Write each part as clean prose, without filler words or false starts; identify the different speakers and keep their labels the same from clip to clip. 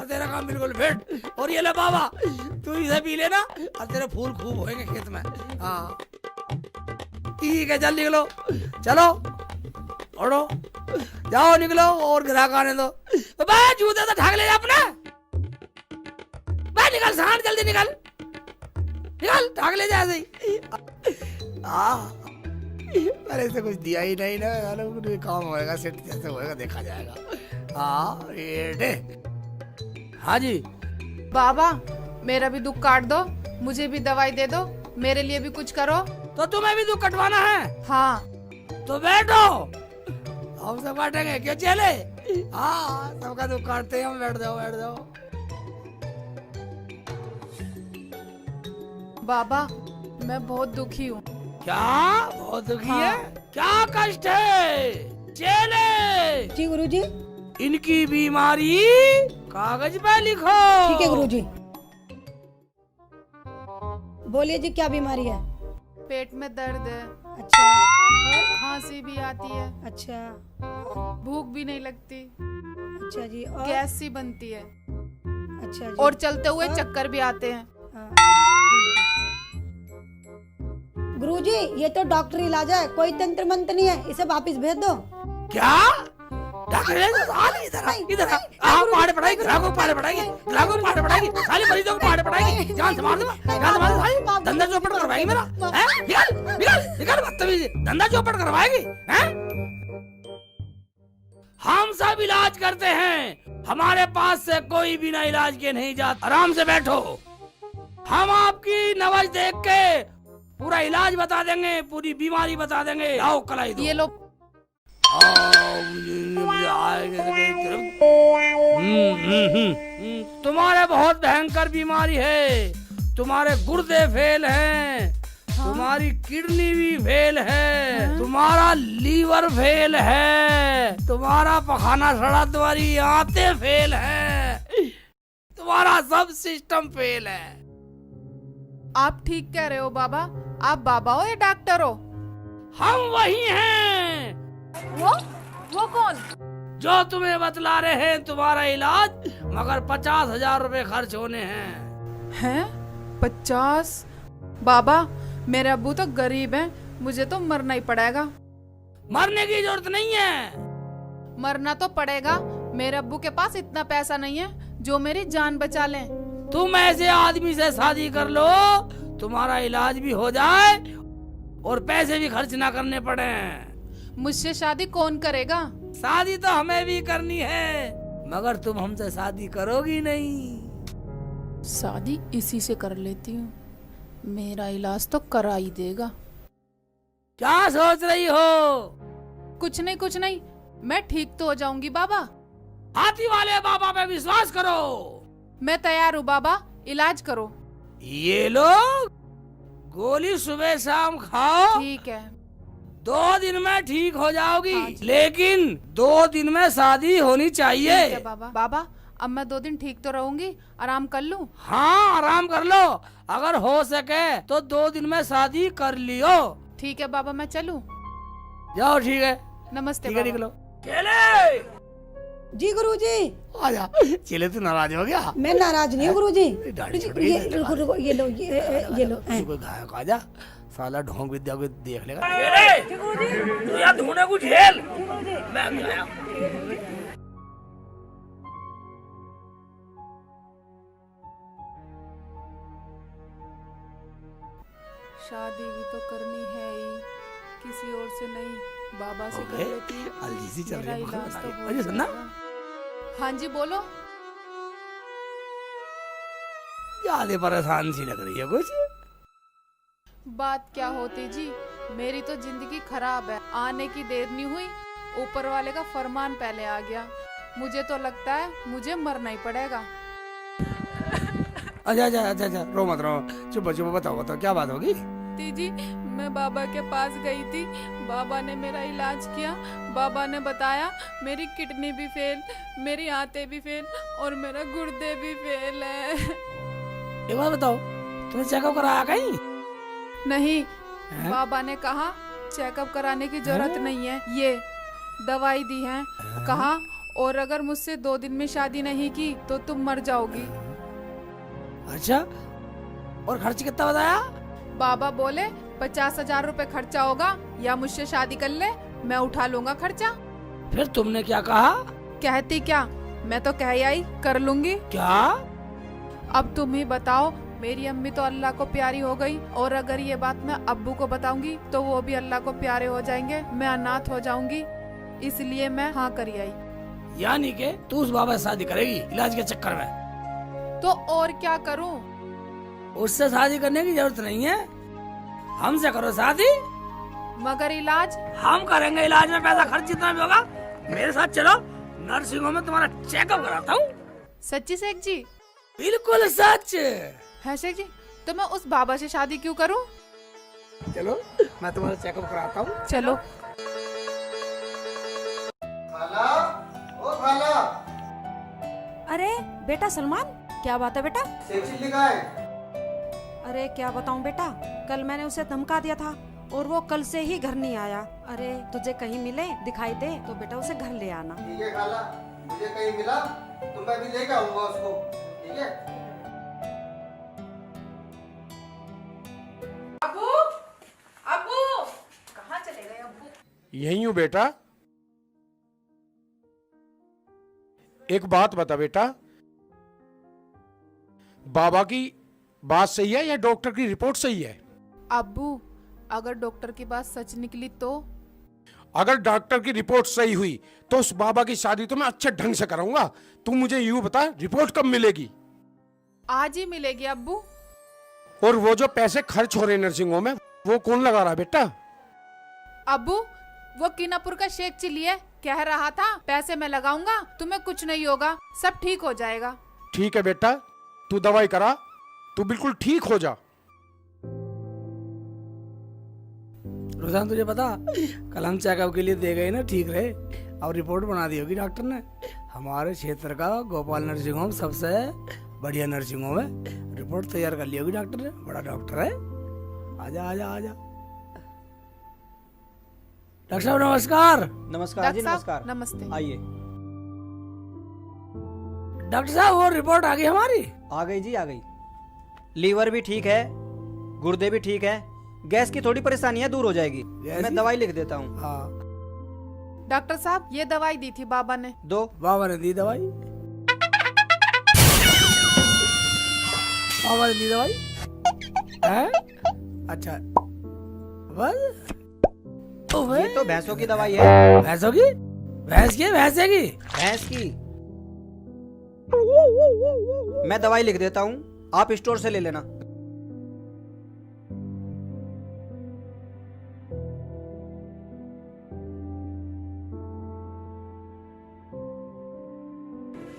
Speaker 1: और तेरा काम बिल्कुल फिट। और ये ले बाबा, तू इसे पी लेना और तेरे फूल खूब होएंगे खेत में। हाँ ठीक है, चल निकलो, चलो उठो, जाओ निकलो और ग्राहक आने दो। बस जूते तो ढाक ले जा अपना, बस निकल सांड, जल्दी निकल निकल, ढाक ले जा ऐसे ही। अरे इसे कुछ दिया ही नहीं ना, काम होएगा सेट जैसे होएगा देखा जाएगा। हाँ जी
Speaker 2: बाबा, मेरा भी दुख काट दो, मुझे भी दवाई दे दो, मेरे लिए भी कुछ करो।
Speaker 1: तो तुम्हें भी दुख कटवाना है?
Speaker 2: हाँ।
Speaker 1: तो बैठो, हम सब काटेंगे, क्यों चले? हाँ सबका दुख काटते हैं हम, बैठ जाओ बैठ जाओ।
Speaker 2: बाबा मैं बहुत दुखी हूँ।
Speaker 1: क्या बहुत दुखी
Speaker 2: हाँ।
Speaker 1: है? क्या कष्ट है? चले
Speaker 3: जी गुरुजी।
Speaker 1: इनकी बीमारी कागज पे लिखो।
Speaker 3: ठीक है गुरुजी। बोलिए जी, क्या बीमारी है?
Speaker 2: पेट में दर्द है।
Speaker 3: अच्छा।
Speaker 2: खांसी भी आती है।
Speaker 3: अच्छा।
Speaker 2: भूख भी नहीं लगती।
Speaker 3: अच्छा जी। और?
Speaker 2: गैस सी बनती है।
Speaker 3: अच्छा जी।
Speaker 2: और चलते हुए
Speaker 3: और?
Speaker 2: चक्कर भी आते हैं।
Speaker 3: गुरुजी ये तो डॉक्टरी इलाज है, कोई तंत्र मंत्र नहीं है, इसे वापिस भेज दो।
Speaker 1: क्या? इधर इधर पहाड़ पड़ाएगी, ग्राहकों को पहाड़ पड़ाएगी, ग्राहकों को पहाड़ पड़ाएगी, साली मरीजों को पहाड़ पड़ाएगी, जान से मार दूंगा, जान से मार दूंगा, धंधा चौपट करवाएगी मेरा, हैं? निकल निकल निकल, बदतमीज, धंधा चौपट करवाएगी, हैं? हम सब इलाज करते हैं, हमारे पास से कोई बिना इलाज के नहीं जाता। आराम से बैठो, हम आपकी नब्ज देख के पूरा इलाज बता देंगे, पूरी बीमारी बता देंगे। आओ कलाई दो।
Speaker 2: ये लो।
Speaker 1: तुम्हारे बहुत भयंकर बीमारी है, तुम्हारे गुर्दे फेल हैं, तुम्हारी किडनी भी फेल है, तुम्हारा लीवर फेल है, तुम्हारा पखाना सड़ा, तुम्हारी आंतें फेल है, तुम्हारा सब सिस्टम फेल है।
Speaker 2: आप ठीक कह रहे हो बाबा। आप बाबा हो या डॉक्टर हो?
Speaker 1: हम वही हैं।
Speaker 2: वो कौन?
Speaker 1: जो तुम्हें बतला रहे हैं तुम्हारा इलाज, मगर 50,000 रुपए खर्च होने हैं।
Speaker 2: हैं? 50? बाबा मेरे अब्बू तो गरीब हैं, मुझे तो मरना ही पड़ेगा।
Speaker 1: मरने की जरूरत नहीं है।
Speaker 2: मरना तो पड़ेगा, मेरे अब्बू के पास इतना पैसा नहीं है जो मेरी जान बचा लें।
Speaker 1: तुम ऐसे आदमी से शादी कर लो, तुम्हारा इलाज भी हो जाए और पैसे भी खर्च ना करने पड़े।
Speaker 2: मुझसे शादी कौन करेगा?
Speaker 1: शादी तो हमें भी करनी है, मगर तुम हमसे शादी करोगी नहीं।
Speaker 2: शादी इसी से कर लेती हूँ, मेरा इलाज तो करा ही देगा।
Speaker 1: क्या सोच रही हो?
Speaker 2: कुछ नहीं, मैं ठीक तो हो जाऊंगी बाबा।
Speaker 1: हाथी वाले बाबा पे विश्वास करो।
Speaker 2: मैं तैयार हूँ बाबा, इलाज करो।
Speaker 1: ये लो गोली, सुबह शाम खाओ,
Speaker 2: ठीक है।
Speaker 1: 2 दिन में ठीक हो जाओगी।
Speaker 2: हाँ जी।
Speaker 1: लेकिन 2 दिन में शादी होनी चाहिए।
Speaker 2: ठीक है बाबा। बाबा अब मैं 2 दिन ठीक तो रहूंगी, आराम कर लूं?
Speaker 1: हाँ आराम कर लो, अगर हो सके तो 2 दिन में शादी कर लियो।
Speaker 2: ठीक है बाबा, मैं चलूं?
Speaker 1: जाओ ठीक है।
Speaker 2: नमस्ते
Speaker 1: ठीक है
Speaker 2: बाबा।
Speaker 1: निकलो। चले
Speaker 3: जी गुरुजी।
Speaker 1: आजा। चले तू नाराज हो गया?
Speaker 3: मैं नाराज नहीं हूँ गुरुजी।
Speaker 1: दाढ़ी छूट गई।
Speaker 3: ये रुको रुको, ये लो ये लो।
Speaker 1: कोई गायक आजा, साला ढोंग विद्या को देख लेगा। तू यार ढूंढे कुछ झेल, मैं आया।
Speaker 2: शादी भी तो करनी है ही, किसी और से नहीं, बाबा से कर लेती हूँ।
Speaker 1: अलजीसी चल
Speaker 2: मेरा
Speaker 1: रही है,
Speaker 2: इलाज तो हो
Speaker 1: अरे सुनना।
Speaker 2: जाएगा। हाँ जी बोलो।
Speaker 1: ज्यादा परेशान सी लग रही है कुछ।
Speaker 2: बात क्या होती जी, मेरी तो जिंदगी खराब है, आने की देर नहीं हुई, ऊपर वाले का फरमान पहले आ गया। मुझे तो लगता है मुझे मरना ही पड़ेगा।
Speaker 1: अच्छा रो मत रो, चुप बताओ क्या बात होगी?
Speaker 2: जी मैं बाबा के पास गई थी, बाबा ने मेरा इलाज किया, बाबा ने बताया मेरी किडनी भी फेल, मेरी आंतें भी फेल और मेरा गुर्दे भी फेल है।
Speaker 1: एक बात बताओ, तुमने चेकअप कराया कहीं?
Speaker 2: नहीं,
Speaker 1: है?
Speaker 2: बाबा ने कहा चेकअप कराने की जरूरत नहीं है, ये दवाई दी है, कहा और अगर मुझसे 2 दिन में शादी नहीं की तो तुम मर जाओगी।
Speaker 1: अच्छा, और खर्च कितना बताया?
Speaker 2: बाबा बोले 50,000 रुपए खर्चा होगा, या मुझसे शादी कर ले, मैं उठा लूंगा खर्चा।
Speaker 1: फिर तुमने क्या कहा?
Speaker 2: कहती क्या, मैं तो कह आई कर लूंगी।
Speaker 1: क्या?
Speaker 2: अब तुम ही बताओ, मेरी अम्मी तो अल्लाह को प्यारी हो गई, और अगर ये बात मैं अब्बू को बताऊंगी तो वो भी अल्लाह को प्यारे हो जाएंगे, मैं अनाथ हो जाऊंगी, इसलिए मैं हाँ कर आई।
Speaker 1: यानी कि तू उस बाबा से शादी करेगी इलाज के चक्कर में?
Speaker 2: तो और क्या करूं?
Speaker 1: उससे शादी करने की जरूरत नहीं है, हमसे करो शादी।
Speaker 2: मगर इलाज?
Speaker 1: हम करेंगे इलाज में पैसा खर्च जितना भी होगा। मेरे साथ चलो, नर्सिंग होम में तुम्हारा चेकअप कराता हूँ।
Speaker 2: सच्ची शेख जी?
Speaker 1: बिल्कुल सच
Speaker 2: है शेख जी, तो मैं उस बाबा से शादी क्यों करूं?
Speaker 1: चलो, मैं तुम्हारा चेकअप कराता हूँ।
Speaker 2: चलो।
Speaker 4: खाला, ओ खाला,
Speaker 5: अरे बेटा सलमान, क्या बात है बेटा?
Speaker 4: शेख चिल्ली कहाँ है?
Speaker 5: अरे क्या बताऊं बेटा, कल मैंने उसे धमका दिया था और वो कल से ही घर नहीं आया। अरे तुझे कहीं मिले दिखाई दे तो बेटा उसे घर ले आना।
Speaker 4: ठीक है खाला, मुझे कहीं मिला तो मैं भी लेके आऊंगा उसको, ठीक है?
Speaker 2: अब्बू, अब्बू, कहाँ चले गए अब्बू?
Speaker 6: यही हूँ बेटा। एक बात बता बेटा, बाबा की बात सही है या डॉक्टर की रिपोर्ट सही है?
Speaker 2: अब्बू, अगर डॉक्टर की बात सच निकली तो?
Speaker 6: अगर डॉक्टर की रिपोर्ट सही हुई तो उस बाबा की शादी तो मैं अच्छे ढंग से कराऊंगा। तू मुझे यूं बता, रिपोर्ट कब मिलेगी?
Speaker 2: आज ही मिलेगी अब्बू।
Speaker 6: और वो जो पैसे खर्च हो रहे नर्सिंग होम में, वो कौन लगा रहा है बेटा?
Speaker 2: अब्बू, वो कीनापुर का शेख चिल्ली है, कह रहा था पैसे मैं लगाऊंगा, तुम्हें कुछ नहीं होगा, सब ठीक हो जाएगा।
Speaker 6: ठीक है बेटा, तू दवाई करा, तू बिल्कुल ठीक हो जा।
Speaker 1: रुझान, तुझे पता, कल हम चेकअप के लिए दे गए ना, ठीक रहे, और रिपोर्ट बना दी होगी डॉक्टर ने। हमारे क्षेत्र का गोपाल नर्सिंग होम सबसे बढ़िया नर्सिंग होम है। रिपोर्ट तैयार कर ली होगी डॉक्टर ने, बड़ा डॉक्टर है। आजा आजा आजा। डॉक्टर साहब नमस्कार।
Speaker 7: नमस्कार जी,
Speaker 2: डॉक्टर
Speaker 7: नमस्कार।
Speaker 2: साहब नमस्ते।
Speaker 7: आइए।
Speaker 1: डॉक्टर साहब, वो रिपोर्ट आ गई हमारी?
Speaker 7: आ गई जी, आ गई। लीवर भी ठीक है, गुर्दे भी ठीक है, गैस की थोड़ी परेशानी है, दूर हो जाएगी।
Speaker 1: गैस
Speaker 7: मैं
Speaker 1: की?
Speaker 7: दवाई लिख देता हूँ।
Speaker 1: हाँ,
Speaker 2: डॉक्टर साहब, ये दवाई दी थी बाबा ने।
Speaker 7: दो।
Speaker 1: बाबा ने दी दवाई? बाबा ने दी दवाई है? अच्छा, बस?
Speaker 7: ये तो भैंसों की दवाई है।
Speaker 1: भैंसों की? भैंस की? भैंसे की?
Speaker 7: भैंस की। मैं दवाई लिख देता हूँ, आप स्टोर से ले लेना।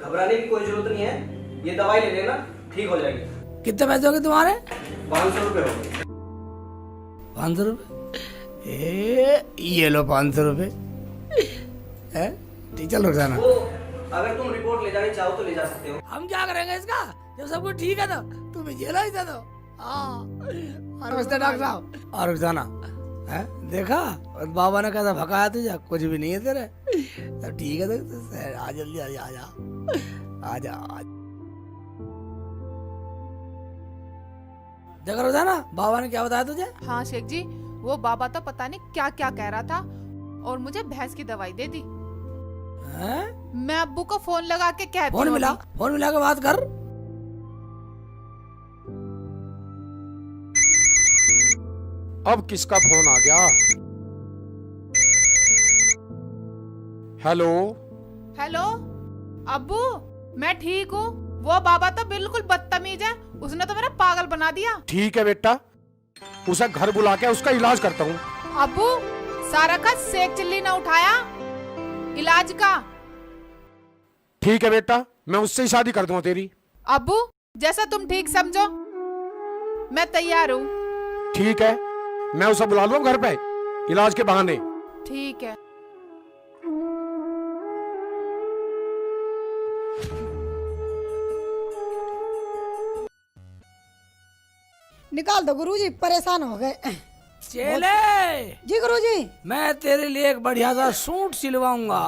Speaker 7: घबराने की कोई जरूरत नहीं है, ये दवाई ले लेना, ठीक हो जाएगी।
Speaker 1: कितने पैसे हो गए तुम्हारे?
Speaker 7: 500 रुपए हो गए।
Speaker 1: 500 रुपए? ये लो 500 रुपए। ठीक, चलो रोजाना।
Speaker 7: वो अगर तुम रिपोर्ट ले जानी चाहो तो ले जा सकते हो।
Speaker 1: हम क्या करेंगे इसका, जब सब कुछ ठीक है तो तुम्हें जेल ही दे दो। नमस्ते डॉक्टर साहब। और रोजाना है, देखा और बाबा ने कैसा भगाया तुझे, कुछ भी नहीं है तेरे। सब ठीक है तो आ जल्दी आ जा, आ जा। देखा रोजाना, बाबा ने क्या बताया तुझे?
Speaker 2: हाँ शेख जी, वो बाबा तो पता नहीं क्या क्या कह रहा था, और मुझे भैंस की दवाई दे दी।
Speaker 1: हैं?
Speaker 2: मैं अब्बू को फोन लगा के कहती
Speaker 1: फोन
Speaker 2: हूँ
Speaker 1: मिला?
Speaker 2: अभी।
Speaker 1: फोन मिला के बात कर।
Speaker 6: अब किसका फोन आ गया? हेलो।
Speaker 2: हेलो अब्बू, मैं ठीक हूँ। वो बाबा तो बिल्कुल बदतमीज है, उसने तो मेरा पागल बना दिया।
Speaker 6: ठीक है बेटा, उसे घर बुला के उसका इलाज करता हूँ।
Speaker 2: अब्बू, सारा का शेख चिल्ली ने उठाया इलाज का।
Speaker 6: ठीक है बेटा, मैं उससे ही शादी कर दूंगा तेरी।
Speaker 2: अब्बू, जैसा तुम ठीक समझो, मैं तैयार हूँ।
Speaker 6: ठीक है, मैं उसे बुला लूंगा घर पे इलाज के बहाने।
Speaker 2: ठीक है।
Speaker 3: निकाल दो गुरुजी, परेशान हो गए।
Speaker 1: चले,
Speaker 3: जी गुरुजी।
Speaker 1: मैं तेरे लिए एक बढ़िया सा सूट सिलवाऊंगा।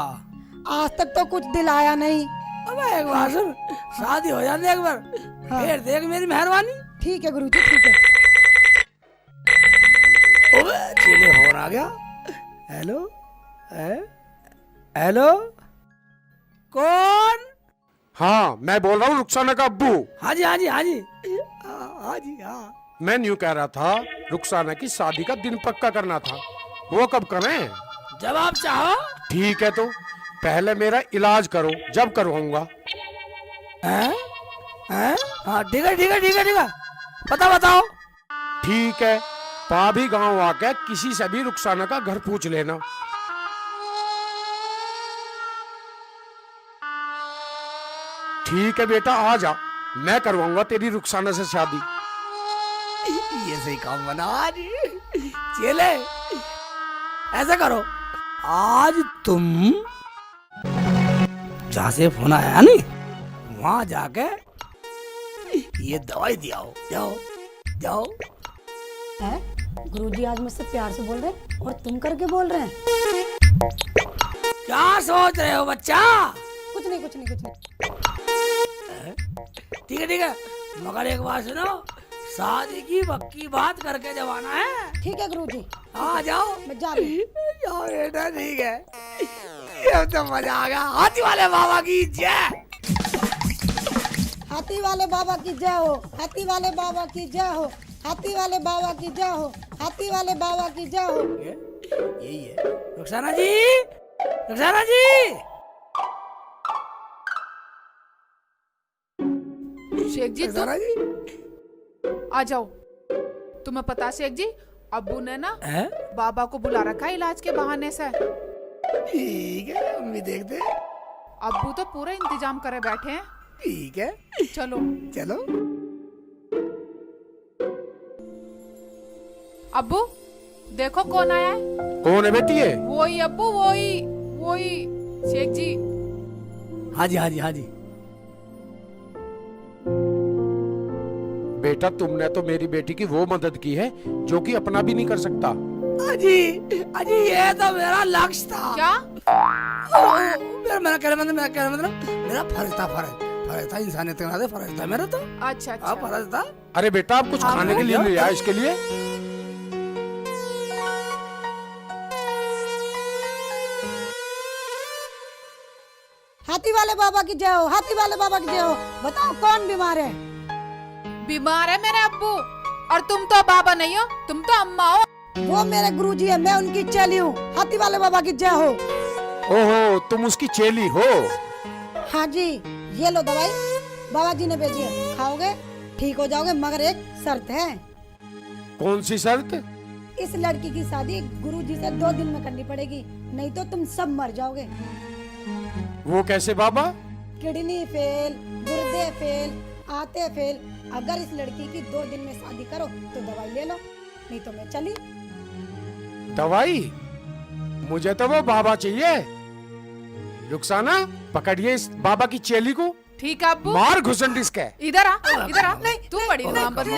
Speaker 3: आज तक तो कुछ दिल आया नहीं।
Speaker 1: अब एक बार सुन, शादी हो जाने एक बार, फिर देख मेरी मेहरबानी।
Speaker 3: ठीक है गुरुजी ठीक है।
Speaker 1: ओबे चेले फोन आ गया। हेलो हेलो, कौन?
Speaker 6: हाँ मैं बोल रहा हूँ रुखसाना का अब्बू।
Speaker 1: हाँ जी हाँ जी हाँ जी हाँ जी हाँ।
Speaker 6: मैं यूँ कह रहा था रुखसाना की शादी का दिन पक्का करना था, वो कब करें?
Speaker 1: जब आप चाहो।
Speaker 6: ठीक है, तो पहले मेरा इलाज करो, जब करवाऊंगा।
Speaker 1: हैं? हैं? हाँ ठीक है ठीक है ठीक है ठीक है, पता बताओ।
Speaker 6: ठीक है, पाभी गांव आके किसी से भी रुखसाना का घर पूछ लेना। ठीक है बेटा, आ जा, मैं करवाऊंगा तेरी रुखसाना से शादी।
Speaker 1: ये सही काम बना आज। चेले ऐसा करो, आज तुम जहाँ से फोन आया नहीं वहां जाके ये दवाई दियाओ। जाओ जाओ।
Speaker 3: है गुरुजी आज मुझसे प्यार से बोल रहे हैं और तुम करके बोल रहे हैं।
Speaker 1: क्या सोच रहे हो बच्चा?
Speaker 3: कुछ नहीं कुछ नहीं कुछ नहीं।
Speaker 1: ठीक है, मगर एक बात सुनो, शादी की पक्की बात करके जब आना है।
Speaker 3: ठीक है गुरुजी,
Speaker 1: आ जाओ।
Speaker 3: मैं जा रही हूँ।
Speaker 1: जाओ बेटा, ठीक है। ये तो मजा आ गया। हाथी वाले बाबा की जय।
Speaker 3: हाथी वाले बाबा की जय हो, हाथी वाले बाबा की जय हो, हाथी वाले बाबा की जय हो, हाथी वाले बाबा की जय हो।
Speaker 1: यही है। रुखसाना जी, रुखसाना जी।
Speaker 2: शेख जी तुम
Speaker 1: रुखसाना जी।
Speaker 2: आ जाओ। तुम्हें पता शेख जी, अब्बू ने ना
Speaker 1: हैं?
Speaker 2: बाबा को बुला रखा है इलाज के बहाने से।
Speaker 1: ठीक है, हम भी देखते हैं।
Speaker 2: अब्बू तो पूरा इंतजाम करे बैठे हैं।
Speaker 1: ठीक है,
Speaker 2: चलो
Speaker 1: चलो।
Speaker 2: अब्बू देखो कौन आया है।
Speaker 6: कौन है बेटी ये?
Speaker 2: वही अब्बू, वही शेख जी।
Speaker 1: हाँ जी हाँ जी हाँ जी।
Speaker 6: बेटा तुमने तो मेरी बेटी की वो मदद की है जो कि अपना भी नहीं कर सकता।
Speaker 1: अजी अजी, ये तो मेरा लक्ष्य था।
Speaker 2: क्या?
Speaker 1: मेरा कहने मतलब मेरा फर्ज था इंसानियत के नाते, फर्ज था मेरा तो।
Speaker 2: अच्छा
Speaker 1: हाँ,
Speaker 2: अच्छा।
Speaker 1: फर्ज था।
Speaker 6: अरे बेटा आप कुछ खाने के लिए ले आए इसके लिए।
Speaker 3: हाथी वाले बाबा की जय हो, हाथी वाले बाबा की जय हो। बताओ कौन बीमार है?
Speaker 2: बीमार है मेरे अब्बू, और तुम तो बाबा नहीं हो, तुम तो अम्मा हो।
Speaker 3: वो मेरे गुरुजी है, मैं उनकी चेली हूँ। हाथी वाले बाबा की जय हो।
Speaker 6: ओहो, तुम उसकी चेली हो?
Speaker 3: हाँ जी, ये लो दवाई, बाबा जी ने भेजी है, खाओगे ठीक हो जाओगे, मगर एक शर्त है।
Speaker 6: कौन सी शर्त?
Speaker 3: इस लड़की की शादी गुरुजी से 2 दिन में करनी पड़ेगी, नहीं तो तुम सब मर जाओगे।
Speaker 6: वो कैसे बाबा?
Speaker 3: किडनी फेल, गुर्दे फेल, आते फेल। अगर इस लड़की की 2 दिन में शादी करो तो दवाई ले लो, नहीं तो मैं चली।
Speaker 6: दवाई? मुझे तो वो बाबा चाहिए। रुखसाना पकड़िए इस बाबा की चेली को,
Speaker 2: ठीक है अब्बू।
Speaker 6: मार घुसन इसके।
Speaker 2: इधर आ। तू बड़ी मंत्री,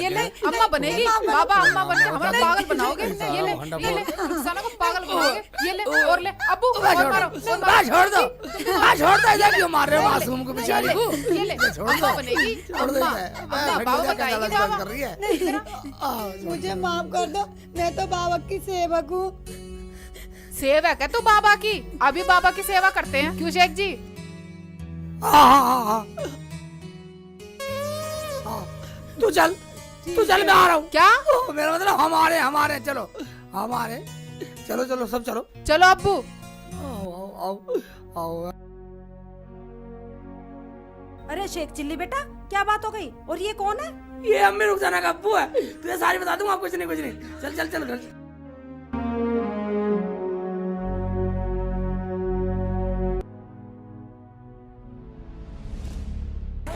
Speaker 2: ये ले अम्मा बनेगी, बाबा अम्मा बन के हमें पागल बनाओगे। ये ले रुखसाना को पागल बनाओगे। ये ले और ले अब्बू, और मारो।
Speaker 1: छोड़ दो, इधर क्यों मार रहे हो मासूम को, बेचारी को?
Speaker 2: ये ले अम्मा बनेगी, अम्मा बाबा बताएगी बाबा।
Speaker 3: मुझे माफ कर दो, मैं तो बाबा की सेवक हूँ।
Speaker 2: सेवक है तू बाबा की? अभी बाबा की सेवा करते हैं, क्यों शेख जी?
Speaker 1: हाँ। तू चल मैं आ रहा हूँ।
Speaker 2: क्या?
Speaker 1: मेरा मतलब हमारे चलो सब चलो।
Speaker 2: चलो अब्बू।
Speaker 1: आओ।
Speaker 5: अरे शेख चिल्ली बेटा, क्या बात हो गई? और ये कौन है?
Speaker 1: ये अम्मी रुखसाना का अब्बू है, तुझे सारी बता दूंगा। कुछ नहीं। चल घर।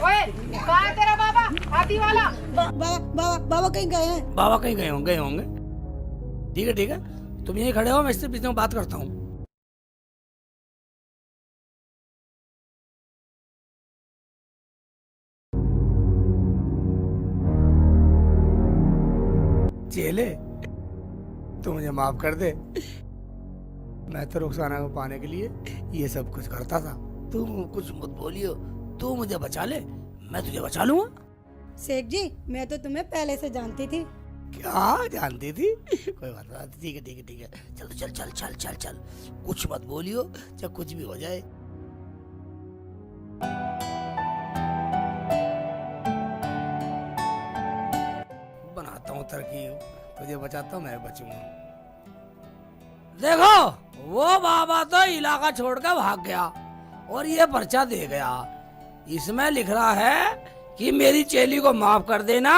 Speaker 2: ओए, कहाँ है तेरा बाबा हाथी वाला?
Speaker 3: बाबा कहीं गए हैं?
Speaker 1: बाबा कहीं गए होंगे। ठीक है, तुम यहीं खड़े हो, मैं इससे बीच में बात करता हूँ। चेले, तू मुझे माफ कर दे। मैं तो रुखसाना को पाने के लिए ये सब कुछ करता था। तुम कुछ मत बोलियो, तू मुझे बचा ले, मैं तुझे बचा लूंगा।
Speaker 3: शेख जी, मैं तो तुम्हें पहले से जानती थी।
Speaker 1: क्या जानती थी? कोई बात नहीं, ठीक है ठीक है ठीक है, चल चल चल चल चल चल, कुछ मत बोलियो, चाहे कुछ भी हो जाए। बनाता हूँ तरकीब, तुझे बचाता हूँ, मैं बचूंगा। देखो वो बाबा तो इलाका छोड़कर भाग गया और ये पर्चा दे गया। इसमें लिख रहा है कि मेरी चेली को माफ कर देना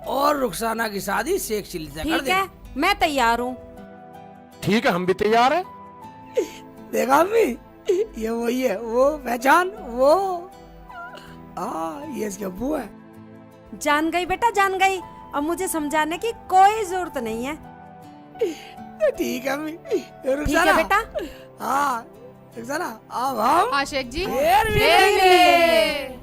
Speaker 1: और रुखसाना की शादी शेख चिल्ली से कर
Speaker 5: ठीक
Speaker 1: देना।
Speaker 5: है, मैं तैयार हूँ।
Speaker 6: ठीक है, हम भी तैयार है।
Speaker 1: देखा अम्मी, ये वही है, वो पहचान, वो ये इसके अब्बू है।
Speaker 5: जान गई बेटा, जान गई। अब मुझे समझाने की कोई जरूरत नहीं है।
Speaker 1: ठीक है अम्मी,
Speaker 5: ठीक है बेटा।
Speaker 1: हाँ रुखसाना, अब हम
Speaker 2: हाँ शेख जी
Speaker 1: फिर
Speaker 2: फिर मिलेंगे।